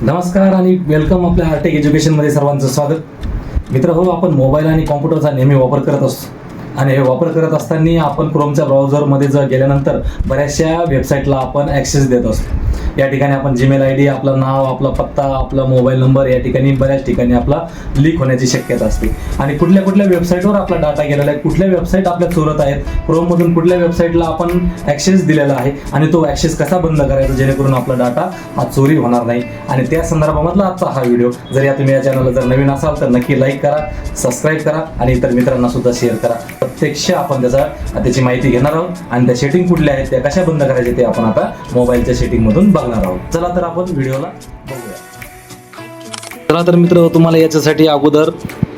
नमस्कार आणि वेलकम आपल्या आर्टेक एज्युकेशनमध्ये सर्वांचं स्वागत. मित्र हो, आपण मोबाईल आणि कॉम्प्युटरचा नेहमी वापर करत असतो आणि हे वापर करत असताना आपण क्रोमच्या ब्राउझरमध्ये गेल्यानंतर बऱ्याचशा वेबसाईटला आपण ॲक्सेस देत असतो. या ठिकाणी आपण जीमेल आय डी, आपलं नाव, आपला पत्ता, आपला मोबाईल नंबर या ठिकाणी बऱ्याच ठिकाणी आपला लीक होण्याची शक्यता असते. आणि कुठल्या कुठल्या वेबसाईटवर आपला डाटा गेलेला आहे, कुठल्या वेबसाईट आपल्या चोरत आहेत, क्रोममधून कुठल्या वेबसाईटला आपण ॲक्सेस दिलेला आहे आणि तो ॲक्सेस कसा बंद करायचा जेणेकरून आपला डाटा हा चोरी होणार नाही. आणि त्या संदर्भामधला आजचा हा व्हिडिओ. जर या तुम्ही या चॅनलला जर नवीन असाल तर नक्की लाईक करा, सबस्क्राईब करा आणि इतर मित्रांना सुद्धा शेअर करा. प्रत्यक्ष आपण त्याची माहिती घेणार आहोत आणि त्या सेटिंग कुठल्या आहेत, त्या कशा बंद करायच्या ते आपण आता मोबाईलच्या सेटिंगमधून बघणार आहोत. चला तर आपण व्हिडिओला बघूया. चला तर मित्र, तुम्हाला याच्यासाठी अगोदर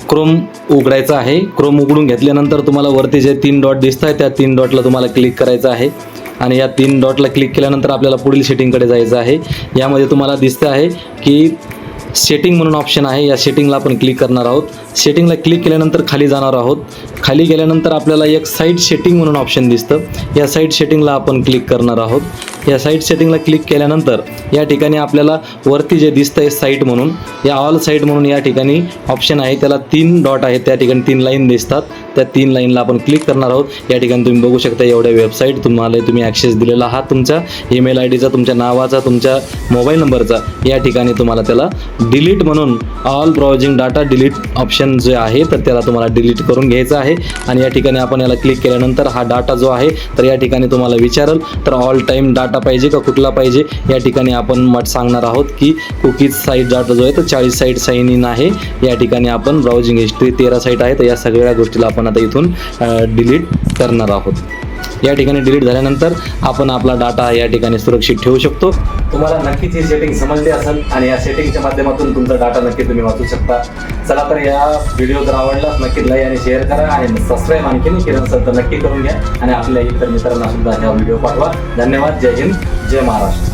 क्रोम उघडायचं आहे. क्रोम उघडून घेतल्यानंतर तुम्हाला वरती जे 3 डॉट दिसत आहेत त्या 3 डॉटला तुम्हाला क्लिक करायचं आहे आणि या 3 डॉटला क्लिक केल्यानंतर आपल्याला पुढील सेटिंगकडे जायचं आहे. यामध्ये तुम्हाला दिसतं आहे की सेटिंग म्हणून ऑप्शन आहे, या सेटिंगला आपण क्लिक करणार आहोत. सेटिंगला क्लिक केल्यानंतर खाली जाणार आहोत. खाली गेल्यानंतर आपल्याला एक साईट सेटिंग म्हणून ऑप्शन दिसतं. या साईट सेटिंगला आपण क्लिक करणार आहोत. या साईट सेटिंगला क्लिक केल्यानंतर या ठिकाणी आपल्याला वरती जे दिसतं आहे साईट म्हणून, या ऑल साईट म्हणून या ठिकाणी ऑप्शन आहे, त्याला 3 डॉट आहेत, त्या ठिकाणी 3 लाईन दिसतात. त्या 3 लाईनला आपण क्लिक करणार आहोत. या ठिकाणी तुम्ही बघू शकता एवढ्या वेबसाईट तुम्ही ॲक्सेस दिलेला आहात, तुमच्या ईमेल आय डीचा, तुमच्या नावाचा, तुमच्या मोबाईल नंबरचा. या ठिकाणी तुम्हाला त्याला डिलीट म्हणून all browsing data delete option जे आहे तर त्याला तुम्हाला डिलीट करून घ्यायचं आहे. आणि या ठिकाणी आपण याला क्लिक केल्यानंतर हा डाटा जो आहे तर या ठिकाणी तुम्हाला विचारल तर ऑल टाईम डाटा पाहिजे का कुठला पाहिजे. या ठिकाणी आपण सांगणार आहोत की कुकीज साईट डाटा जो आहे तो 40 साईट साइन इन आहे. या ठिकाणी आपण ब्राउजिंग हिस्ट्री 13 साईट आहे, तर या सगळ्या गोष्टीला आपण आता इथून डिलीट करणार आहोत. या ठिकाणी डिलीट झाल्यानंतर आपण आपला डाटा या ठिकाणी सुरक्षित ठेवू शकतो. तुम्हाला नक्कीच ही सेटिंग समजली असेल आणि या सेटिंगच्या माध्यमातून तुमचा डाटा नक्की तुम्ही वाचू शकता. चला तर या व्हिडिओ जर आवडला नक्की लाईक आणि शेअर करा आणि सबस्क्राईब आणखी नाही केलं असेल तर नक्की करून घ्या आणि आपल्या इतर मित्रांना सुद्धा हा व्हिडिओ पाठवा. धन्यवाद. जय हिंद, जय महाराष्ट्र.